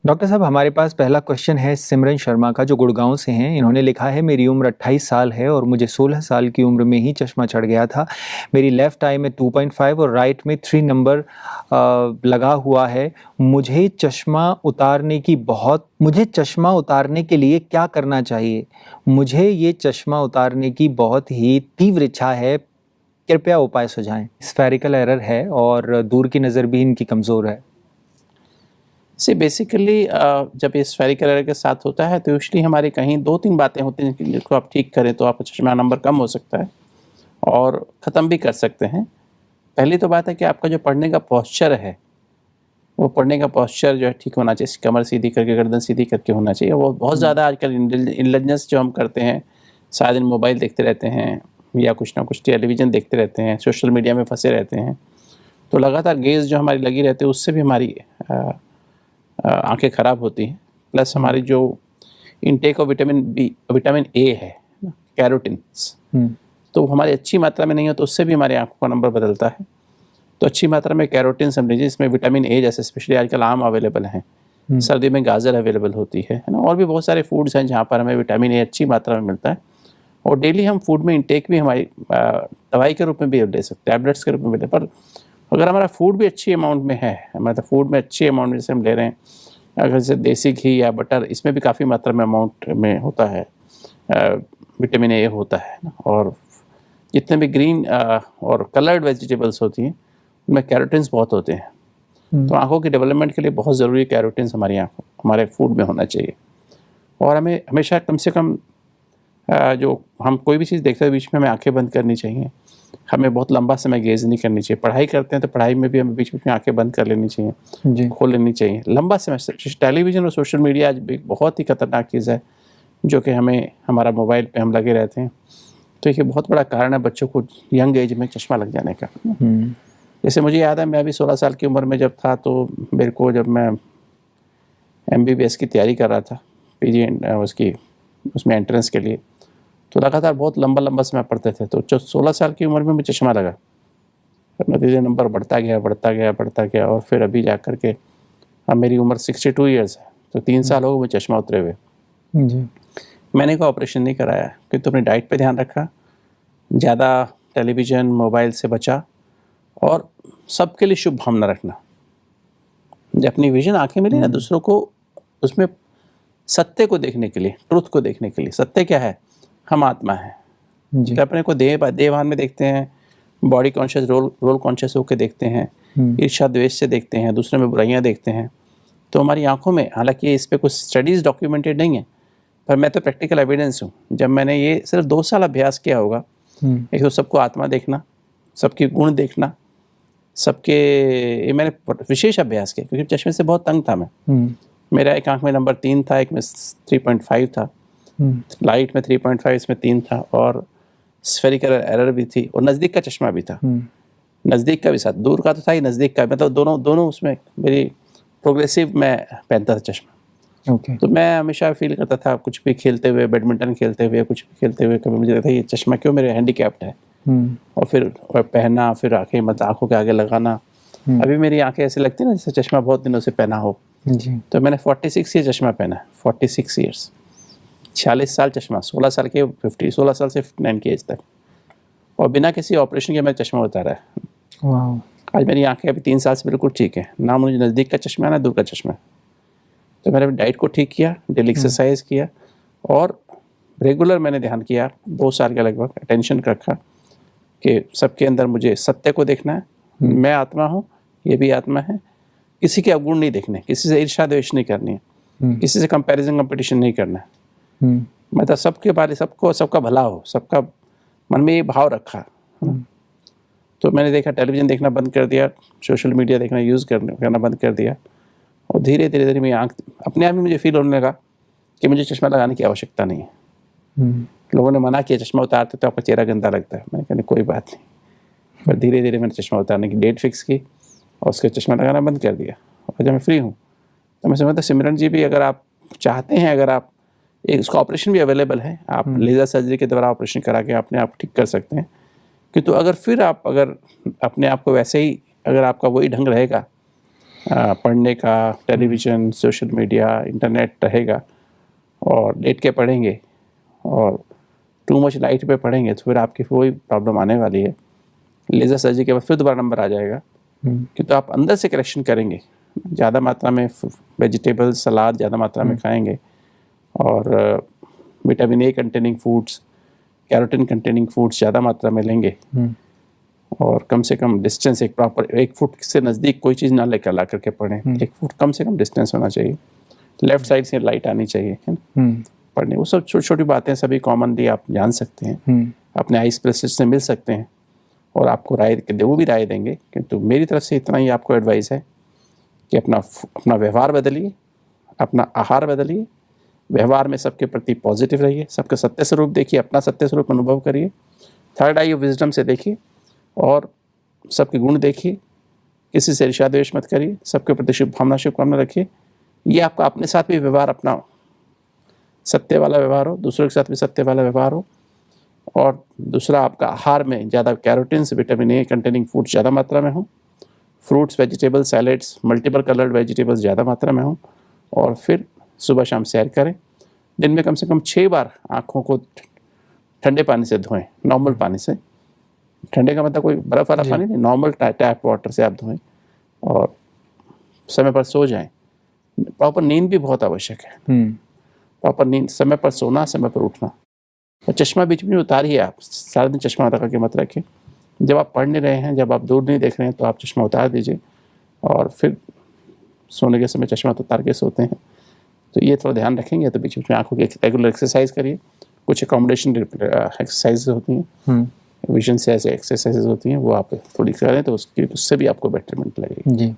Doctor साहब, हमारे पास पहला क्वेश्चन है सिमरन शर्मा का, जो गुड़गांव से हैं। इन्होंने लिखा है, मेरी उम्र 28 साल है और मुझे 16 साल की उम्र में ही चश्मा चढ़ गया था। मेरी लेफ़्ट आई में 2.5 और राइट में 3 नंबर लगा हुआ है। मुझे चश्मा उतारने के लिए क्या करना चाहिए? मुझे ये चश्मा उतारने की बहुत ही तीव्र इच्छा है, कृपया उपाय सुझाएं। स्फेरिकल एरर है और दूर की नज़र भी इनकी कमज़ोर है। बेसिकली जब ये स्फेरिकल एरर के साथ होता है तो यूजुअली हमारी कहीं 2-3 बातें होती हैं जिनको आप ठीक करें तो आपका चश्मा नंबर कम हो सकता है और ख़त्म भी कर सकते हैं। पहली तो बात है कि आपका जो पढ़ने का पोस्चर है, वो पढ़ने का पोस्चर जो है ठीक होना चाहिए। कमर सीधी करके, गर्दन सीधी करके होना चाहिए। वो बहुत ज़्यादा आजकल इंटेलिजेंस जो हम करते हैं, सारा दिन मोबाइल देखते रहते हैं या कुछ ना कुछ टेलीविज़न देखते रहते हैं, सोशल मीडिया में फंसे रहते हैं, तो लगातार गेज़ जो हमारी लगी रहती है उससे भी हमारी आंखें ख़राब होती हैं। प्लस हमारी जो इनटेक ऑफ विटामिन ए है, कैरोटिन्स, तो हमारी अच्छी मात्रा में नहीं हो तो उससे भी हमारी आंखों का नंबर बदलता है। तो अच्छी मात्रा में कैरोटिन समझ लीजिए, इसमें विटामिन ए जैसे स्पेशली आजकल आम अवेलेबल हैं, सर्दी में गाजर अवेलेबल होती है ना, और भी बहुत सारे फूड्स हैं जहाँ पर हमें विटामिन ए अच्छी मात्रा में मिलता है। और डेली हम फूड में इंटेक भी हमारी दवाई के रूप में भी ले सकते हैं, टैबलेट्स के रूप में भी ले। पर अगर हमारा फूड भी अच्छी अमाउंट में है, मतलब फूड में अच्छी अमाउंट में जैसे हम ले रहे हैं, अगर जैसे देसी घी या बटर, इसमें भी काफ़ी मात्रा में अमाउंट में होता है विटामिन ए होता है ना। और जितने भी ग्रीन और कलर्ड वेजिटेबल्स होती हैं उनमें कैरोटिन्स बहुत होते हैं। तो आंखों की डेवलपमेंट के लिए बहुत ज़रूरी कैरोटिन्स हमारे फूड में होना चाहिए। और हमें हमेशा कम से कम जो हम कोई भी चीज़ देखते हैं बीच में हमें आंखें बंद करनी चाहिए। हमें बहुत लंबा समय गेज़ नहीं करनी चाहिए। पढ़ाई करते हैं तो पढ़ाई में भी हमें बीच बीच में आंखें बंद कर लेनी चाहिए, खोल लेनी चाहिए। लंबा समय टेलीविज़न और सोशल मीडिया आज एक बहुत ही खतरनाक चीज़ है जो कि हमारा मोबाइल पे हम लगे रहते हैं। तो ये बहुत बड़ा कारण है बच्चों को यंग एज में चश्मा लग जाने का। जैसे मुझे याद है, मैं अभी 16 साल की उम्र में जब था तो मेरे को, जब मैं MBBS की तैयारी कर रहा था, PG उसमें एंट्रेंस के लिए, तो लगातार बहुत लंबा समय पढ़ते थे। तो 16 साल की उम्र में मुझे चश्मा लगा, नतीजे नंबर बढ़ता गया और फिर अभी जा कर के अब मेरी उम्र 62 ईयर्स है, तो 3 साल हो गए मुझे चश्मा उतरे हुए। मैंने कोई ऑपरेशन नहीं कराया क्योंकि तो अपनी डाइट पे ध्यान रखा, ज़्यादा टेलीविज़न मोबाइल से बचा और सबके लिए शुभ भावना रखना। जब अपनी विजन आंखें मिली ना दूसरों को, उसमें सत्य को देखने के लिए, ट्रुथ को देखने के लिए। सत्य क्या है? हम आत्मा है। तो अपने को देहभान में देखते हैं, बॉडी कॉन्शियस, रोल कॉन्शियस होकर देखते हैं, ईर्ष्या द्वेष से देखते हैं, दूसरे में बुराइयां देखते हैं। तो हमारी आंखों में, हालांकि इस पर कुछ स्टडीज़ डॉक्यूमेंटेड नहीं है, पर मैं तो प्रैक्टिकल एविडेंस हूँ। जब मैंने ये सिर्फ 2 साल अभ्यास किया होगा, एक तो सबको आत्मा देखना, सबके गुण देखना, ये मैंने विशेष अभ्यास किया क्योंकि चश्मे से बहुत तंग था मैं। मेरा एक आंख में नंबर 3 था, एक में 3.5 था, लाइट में 3.5, इसमें 3 था, और स्फेरिकल एरर भी थी, और नज़दीक का चश्मा भी था। नज़दीक का भी साथ, दूर का तो था ही, नज़दीक का, मतलब दोनों उसमें मेरी प्रोग्रेसिव में पहनता था चश्मा। तो मैं हमेशा फील करता था, कुछ भी खेलते हुए, बैडमिंटन खेलते हुए, कुछ भी खेलते हुए, कभी मुझे लगता था ये चश्मा क्यों मेरे हैंडीकैप्ड है। और फिर पहना, फिर आंखों के आगे लगाना। अभी मेरी आंखें ऐसे लगती है ना जैसे चश्मा बहुत दिनों से पहना हो। तो मैंने 46 ईयर चश्मा पहना, 46 ईयर्स, 46 साल चश्मा, 16 साल के 16 साल से 59 की एज तक, और बिना किसी ऑपरेशन के मैं चश्मा उतारा है। आज मेरी आंखें अभी 3 साल से बिल्कुल ठीक है, ना मुझे नज़दीक का चश्मा है ना दूर का चश्मा। तो मैंने डाइट को ठीक किया, डेली एक्सरसाइज किया, और रेगुलर मैंने ध्यान किया, 2 साल के लगभग अटेंशन रखा कि सबके अंदर मुझे सत्य को देखना है। मैं आत्मा हूँ, ये भी आत्मा है। किसी के अवगुण नहीं देखने, किसी से ईर्ष्या द्वेष नहीं करनी है, किसी से कंपैरिजन कंपटीशन नहीं करना है। मतलब सबके बारे, सबका भला हो, सबका मन में ये भाव रखा। तो मैंने देखा, टेलीविज़न देखना बंद कर दिया, सोशल मीडिया देखना करना बंद कर दिया, और धीरे धीरे मेरी आँख अपने आप ही मुझे फील होने लगा कि मुझे चश्मा लगाने की आवश्यकता नहीं है। लोगों ने मना किया, चश्मा उतारते तो आपका चेहरा गंदा लगता है। मैंने कहा कोई बात नहीं, पर धीरे धीरे मैंने चश्मा उतारने की डेट फिक्स की और उसके चश्मा लगाना बंद कर दिया। और जब मैं फ्री हूँ तो मैं समझता, सिमरन जी भी अगर आप चाहते हैं, अगर आप उसका ऑपरेशन भी अवेलेबल है, आप लेज़र सर्जरी के द्वारा ऑपरेशन करा के अपने आप ठीक कर सकते हैं। कि तो अगर फिर आप अगर अपने आप को वैसे ही, अगर आपका वही ढंग रहेगा पढ़ने का, टेलीविज़न, सोशल मीडिया, इंटरनेट रहेगा और लेट के पढ़ेंगे और टू मच लाइट पे पढ़ेंगे तो फिर आपकी वही प्रॉब्लम आने वाली है। लेज़र सर्जरी के बाद फिर दोबारा नंबर आ जाएगा, क्योंकि आप अंदर से करेक्शन करेंगे, ज़्यादा मात्रा में वेजिटेबल सलाद ज़्यादा मात्रा में खाएंगे और vitamin A containing foods, carotene containing foods ज़्यादा मात्रा में लेंगे और कम से कम डिस्टेंस एक प्रॉपर 1 फुट से नज़दीक कोई चीज़ ना लेकर ला करके पढ़ें। 1 फुट कम से कम डिस्टेंस होना चाहिए, लेफ्ट साइड से लाइट आनी चाहिए, है ना, पढ़ने। वो सब छोटी छोटी बातें सभी कॉमनली आप जान सकते हैं, अपने आई स्पेशलिस्ट से मिल सकते हैं और आपको वो भी राय देंगे। किंतु मेरी तरफ से इतना ही आपको एडवाइस है कि अपना व्यवहार बदलिए, अपना आहार बदलिए, व्यवहार में सबके प्रति पॉजिटिव रहिए, सबका सत्य स्वरूप देखिए, अपना सत्य स्वरूप अनुभव करिए, थर्ड आई ऑफ विजडम से देखिए और सबके गुण देखिए, किसी से ईर्ष्या द्वेष मत करिए, सबके प्रति शुभ भावना शुभकामना रखिए। ये आपका अपने साथ भी व्यवहार अपना सत्य वाला व्यवहार हो, दूसरों के साथ भी सत्य वाला व्यवहार हो। और दूसरा, आपका आहार में ज़्यादा carotenes, vitamin A containing foods ज़्यादा मात्रा में हो, fruits, vegetable, salads, multiple coloured vegetables ज़्यादा मात्रा में हो और फिर सुबह शाम सैर करें। दिन में कम से कम 6 बार आँखों को ठंडे पानी से धोएं, नॉर्मल पानी से। ठंडे का मतलब कोई बर्फ़ वाला पानी नहीं, नॉर्मल टैप वाटर से आप धोएं और समय पर सो जाएं। प्रॉपर नींद भी बहुत आवश्यक है, प्रॉपर नींद, समय पर सोना, समय पर उठना। और चश्मा बीच में उतारिए, आप सारा दिन चश्मा लगा के मत रखें। जब आप पढ़ नहीं रहे हैं, जब आप दूर नहीं देख रहे हैं तो आप चश्मा उतार दीजिए और फिर सोने के समय चश्मा तो उतार के सोते हैं। तो ये थोड़ा ध्यान रखेंगे तो बीच बीच में आँखों की रेगुलर एक्सरसाइज करिए। कुछ अकोमोडेशन एक्सरसाइज होती हैं, विजन से ऐसे एक्सरसाइजेज होती हैं, वो आप थोड़ी करें तो उससे भी आपको बेटरमेंट लगेगी। जी।